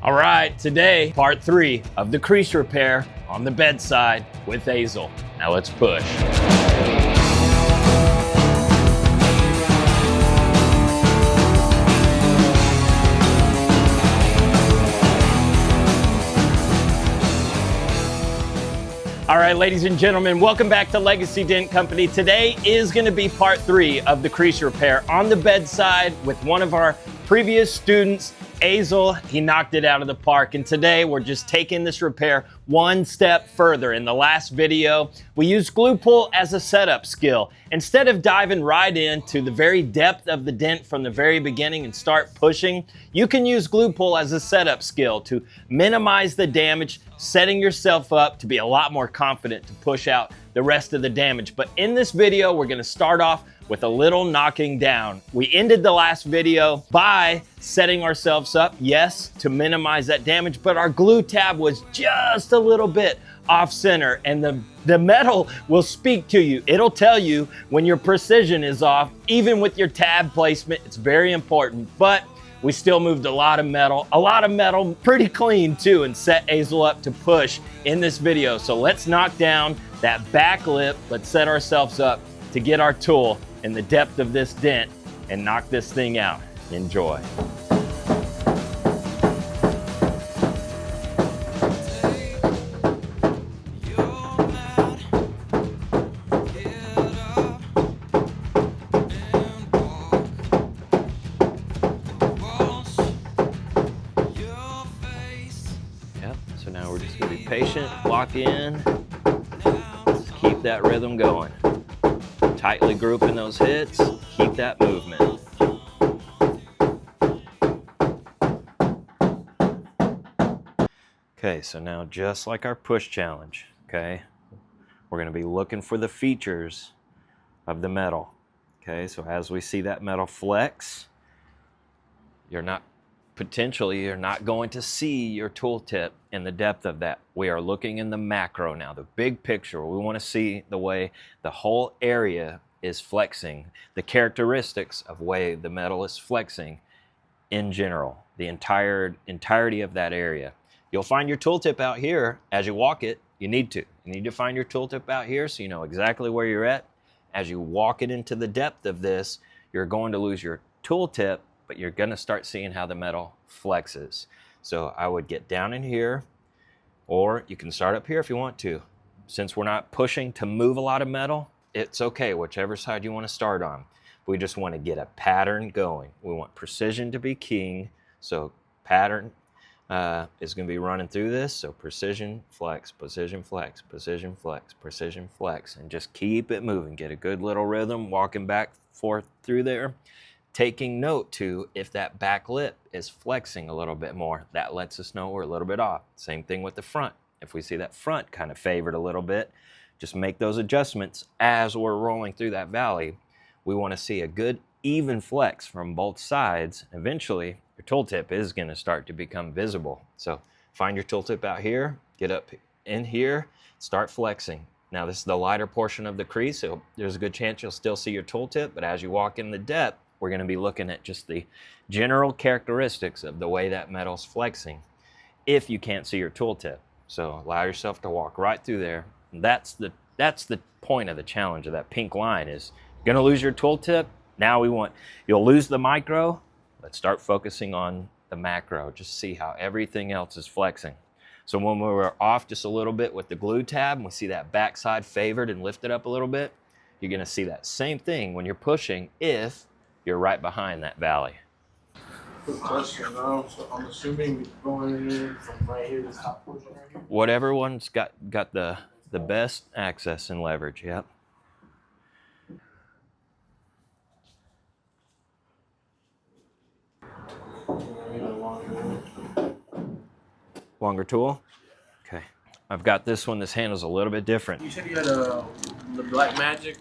All right, today, part 3 of the crease repair on the bedside with AZAEL. Now let's push. All right, ladies and gentlemen, welcome back to Legacy Dent Company. Today is going to be part 3 of the crease repair on the bedside with one of our previous students, AZAEL. He knocked it out of the park, and today we're just taking this repair one step further. In the last video, we used glue pull as a setup skill. Instead of diving right into the very depth of the dent from the very beginning and start pushing, you can use glue pull as a setup skill to minimize the damage, setting yourself up to be a lot more confident to push out the rest of the damage. But in this video, we're going to start off with a little knocking down. We ended the last video by setting ourselves up, yes, to minimize that damage, but our glue tab was just a little bit off center, and the metal will speak to you. It'll tell you when your precision is off, even with your tab placement. It's very important, but we still moved a lot of metal pretty clean too, and set AZAEL up to push in this video. So let's knock down that back lip. Let's set ourselves up to get our tool in the depth of this dent and knock this thing out. Enjoy. So now we're just gonna be patient, lock in, just keep that rhythm going. Tightly grouping those hits, keep that movement. Okay, so now just like our push challenge, okay, we're gonna be looking for the features of the metal. Okay, so as we see that metal flex, you're not going to see your tooltip in the depth of that. We are looking in the macro now, the big picture. We want to see the way the whole area is flexing, the characteristics of way the metal is flexing in general, the entirety of that area. You'll find your tooltip out here as you walk it. You need to find your tooltip out here so you know exactly where you're at. As you walk it into the depth of this, you're going to lose your tooltip, but you're going to start seeing how the metal flexes. So I would get down in here, or you can start up here if you want to. Since we're not pushing to move a lot of metal, it's okay, whichever side you want to start on. We just want to get a pattern going. We want precision to be king, so pattern is going to be running through this. So precision, flex, precision, flex, precision, flex, precision, flex, and just keep it moving. Get a good little rhythm, walking back, forth through there. Taking note to if that back lip is flexing a little bit more, that lets us know we're a little bit off. Same thing with the front. If we see that front kind of favored a little bit, just make those adjustments as we're rolling through that valley. We want to see a good even flex from both sides. Eventually, your tooltip is going to start to become visible. So find your tooltip out here, get up in here, start flexing. Now this is the lighter portion of the crease, so there's a good chance you'll still see your tooltip, but as you walk in the depth, we're going to be looking at just the general characteristics of the way that metal's flexing if you can't see your tooltip. So allow yourself to walk right through there. And that's the point of the challenge of that pink line is you're going to lose your tooltip. Now you'll lose the micro. Let's start focusing on the macro. Just see how everything else is flexing. So when we were off just a little bit with the glue tab and we see that backside favored and lifted up a little bit, you're going to see that same thing when you're pushing if you're right behind that valley. Quick question, so I'm assuming going in from right here to top portion right here? Whatever one's got the best access and leverage, yep. Longer tool? Okay. I've got this one. This handle's a little bit different. You said you had the Black Magic?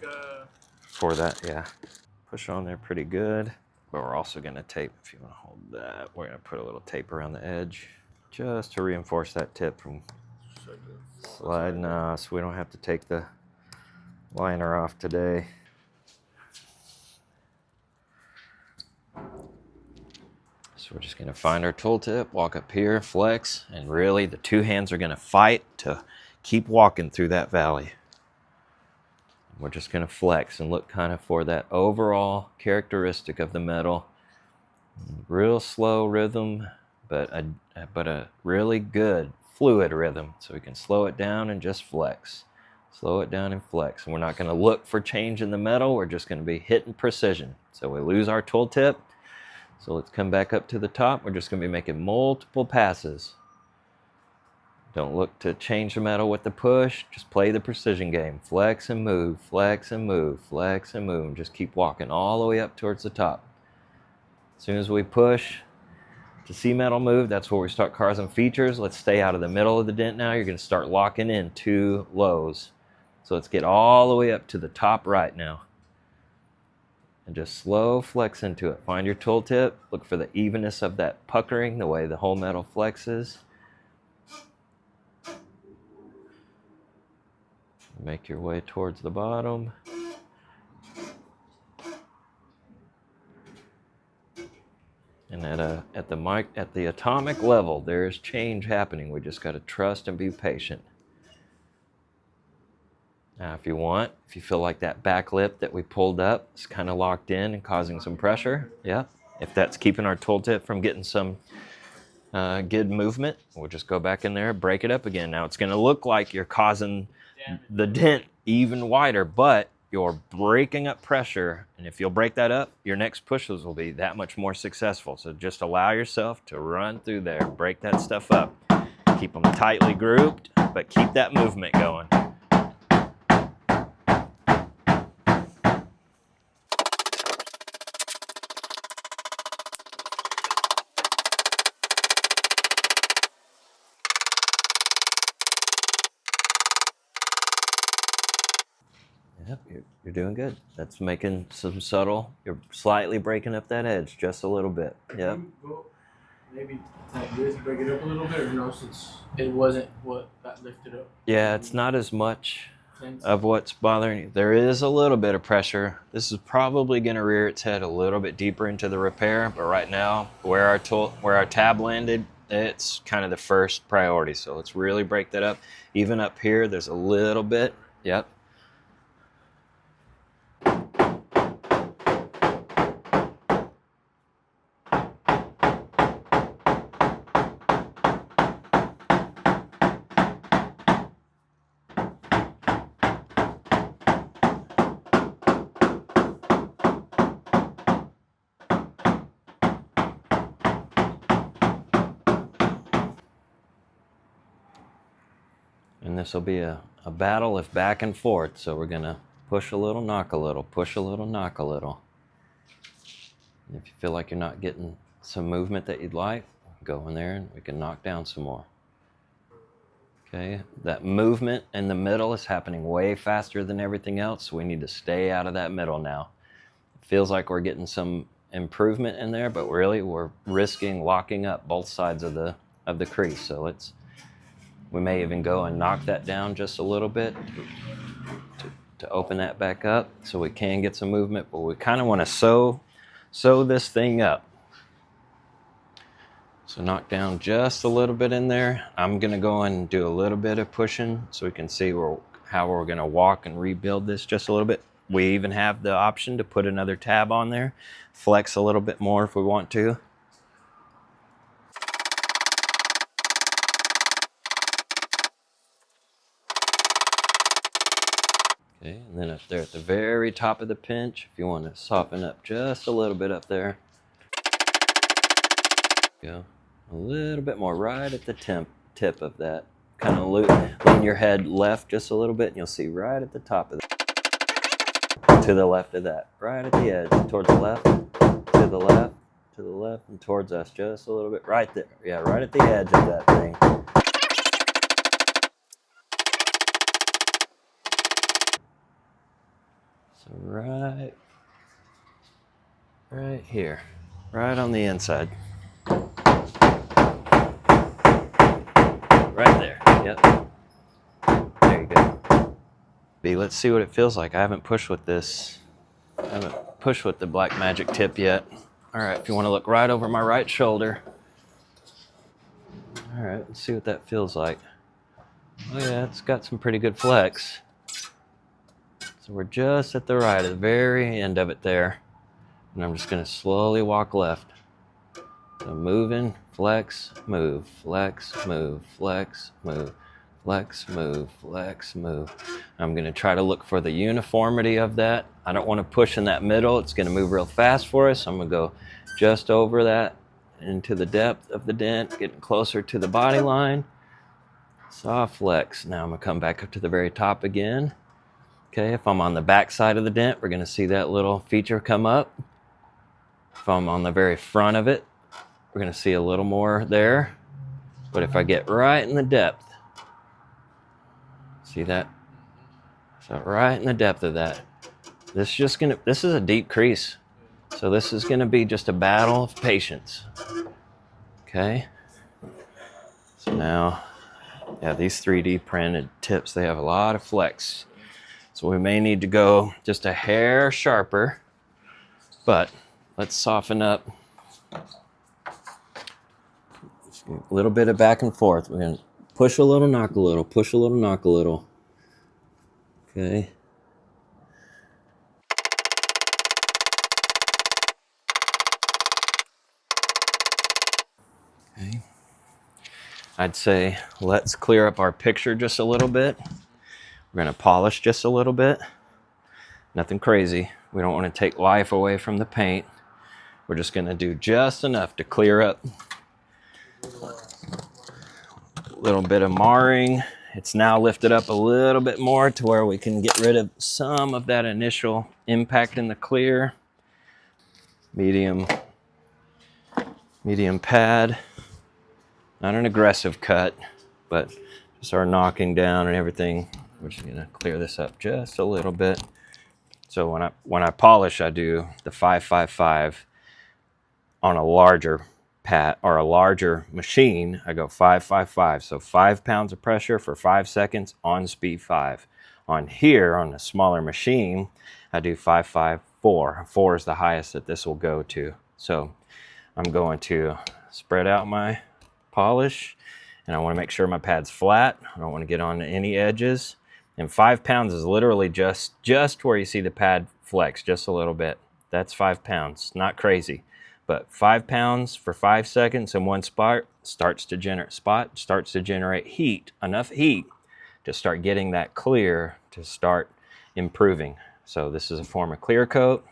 For that, yeah. Push on there pretty good. But we're also going to tape, if you want to hold that, we're going to put a little tape around the edge just to reinforce that tip from sliding so we don't have to take the liner off today. So we're just going to find our tooltip, walk up here, flex, and really the two hands are going to fight to keep walking through that valley. We're just going to flex and look kind of for that overall characteristic of the metal. Real slow rhythm, but a really good fluid rhythm. So we can slow it down and just flex. Slow it down and flex. And we're not going to look for change in the metal. We're just going to be hitting precision. So we lose our tooltip. So let's come back up to the top. We're just going to be making multiple passes. Don't look to change the metal with the push. Just play the precision game. Flex and move, flex and move, flex and move. And just keep walking all the way up towards the top. As soon as we push to see metal move, that's where we start causing features. Let's stay out of the middle of the dent now. You're going to start locking in two lows. So let's get all the way up to the top right now. And just slow flex into it. Find your tooltip. Look for the evenness of that puckering, the way the whole metal flexes. Make your way towards the bottom. And at the atomic level, there is change happening. We just got to trust and be patient. Now, if you feel like that back lip that we pulled up is kind of locked in and causing some pressure, yeah. If that's keeping our tooltip from getting some good movement, we'll just go back in there, break it up again. Now it's going to look like you're causing the dent even wider, but you're breaking up pressure, and if you'll break that up, your next pushes will be that much more successful. So just allow yourself to run through there, break that stuff up. Keep them tightly grouped, but keep that movement going. Yep, you're doing good. That's making some subtle, you're slightly breaking up that edge just a little bit. Yep. Maybe like this, break it up a little bit, or no, since it wasn't what got lifted up. Yeah, it's not as much of what's bothering you. There is a little bit of pressure. This is probably going to rear its head a little bit deeper into the repair, but right now, where our tab landed, it's kind of the first priority. So let's really break that up. Even up here, there's a little bit. Yep. And this will be a battle of back and forth. So we're going to push a little, knock a little, push a little, knock a little. And if you feel like you're not getting some movement that you'd like, go in there and we can knock down some more. Okay, that movement in the middle is happening way faster than everything else, so we need to stay out of that middle now. It feels like we're getting some improvement in there, but really we're risking locking up both sides of the crease. So we may even go and knock that down just a little bit to open that back up so we can get some movement, but we kind of want to sew this thing up. So knock down just a little bit in there. I'm going to go and do a little bit of pushing so we can see how we're going to walk and rebuild this just a little bit. We even have the option to put another tab on there, flex a little bit more if we want to. Okay, and then up there at the very top of the pinch, if you want to soften up just a little bit up there. Go a little bit more right at the tip of that. Kind of lean your head left just a little bit, and you'll see right at the top of that. To the left of that. Right at the edge. Towards the left, to the left, to the left, and towards us just a little bit. Right there. Yeah, right at the edge of that thing. So right here. Right on the inside. Right there. Yep. There you go. Let's see what it feels like. I haven't pushed with this. I haven't pushed with the Black Magic tip yet. All right, if you want to look right over my right shoulder. All right, let's see what that feels like. Oh yeah, it's got some pretty good flex. So we're just at the right, at the very end of it there. And I'm just gonna slowly walk left. So moving, flex, move, flex, move, flex, move, flex, move, flex, move. I'm gonna try to look for the uniformity of that. I don't wanna push in that middle. It's gonna move real fast for us. I'm gonna go just over that into the depth of the dent, getting closer to the body line. Soft flex. Now I'm gonna come back up to the very top again. Okay, if I'm on the back side of the dent, we're gonna see that little feature come up. If I'm on the very front of it, we're gonna see a little more there. But if I get right in the depth, see that? So right in the depth of that, this is a deep crease. So this is gonna be just a battle of patience. Okay. So now, yeah, these 3D printed tips, they have a lot of flex. So we may need to go just a hair sharper, but let's soften up. A little bit of back and forth. We're gonna push a little, knock a little, push a little, knock a little. Okay. Okay. I'd say let's clear up our picture just a little bit. We're gonna polish just a little bit. Nothing crazy. We don't want to take life away from the paint. We're just gonna do just enough to clear up a little bit of marring. It's now lifted up a little bit more to where we can get rid of some of that initial impact in the clear. Medium pad. Not an aggressive cut, but just our knocking down and everything. We're just gonna clear this up just a little bit. So when I polish, I do the 555 on a larger pad or a larger machine. I go 555. So 5 pounds of pressure for 5 seconds on speed 5. On here, on a smaller machine, I do 554. 4 is the highest that this will go to. So I'm going to spread out my polish, and I want to make sure my pad's flat. I don't want to get on any edges. And 5 pounds is literally just where you see the pad flex, just a little bit. That's 5 pounds, not crazy. But 5 pounds for 5 seconds in one spot starts to generate heat, enough heat to start getting that clear to start improving. So this is a form of clear coat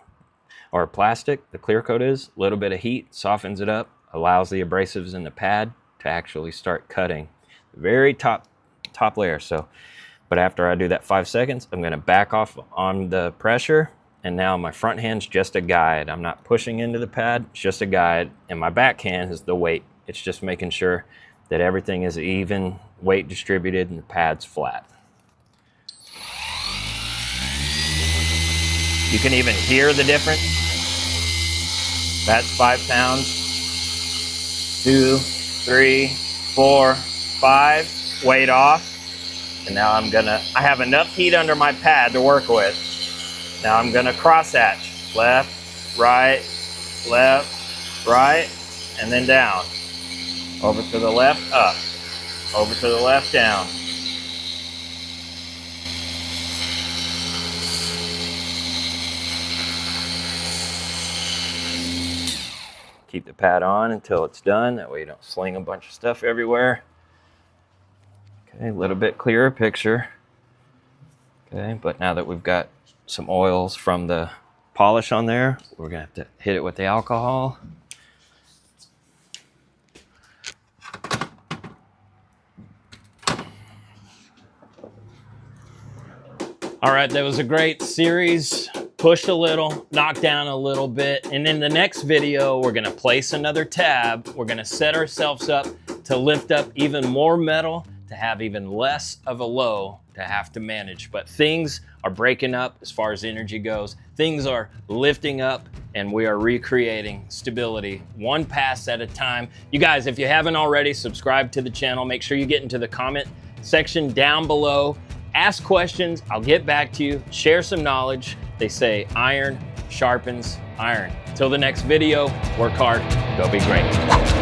or plastic. The clear coat is a little bit of heat, softens it up, allows the abrasives in the pad to actually start cutting the very top layer. So, but after I do that 5 seconds, I'm gonna back off on the pressure, and now my front hand's just a guide. I'm not pushing into the pad, it's just a guide, and my back hand is the weight. It's just making sure that everything is even, weight distributed, and the pad's flat. You can even hear the difference. That's 5 pounds. 2, 3, 4, 5, weight off. And now I have enough heat under my pad to work with. Now I'm gonna cross hatch. Left, right, and then down. Over to the left, up. Over to the left, down. Keep the pad on until it's done. That way you don't sling a bunch of stuff everywhere. Okay, a little bit clearer picture. Okay, but now that we've got some oils from the polish on there, we're gonna have to hit it with the alcohol. All right, that was a great series. Pushed a little, knocked down a little bit, and in the next video, we're gonna place another tab. We're gonna set ourselves up to lift up even more metal, to have even less of a low to have to manage. But things are breaking up as far as energy goes. Things are lifting up, and we are recreating stability one pass at a time. You guys, if you haven't already, subscribe to the channel. Make sure you get into the comment section down below. Ask questions, I'll get back to you. Share some knowledge. They say iron sharpens iron. Till the next video, work hard, go be great.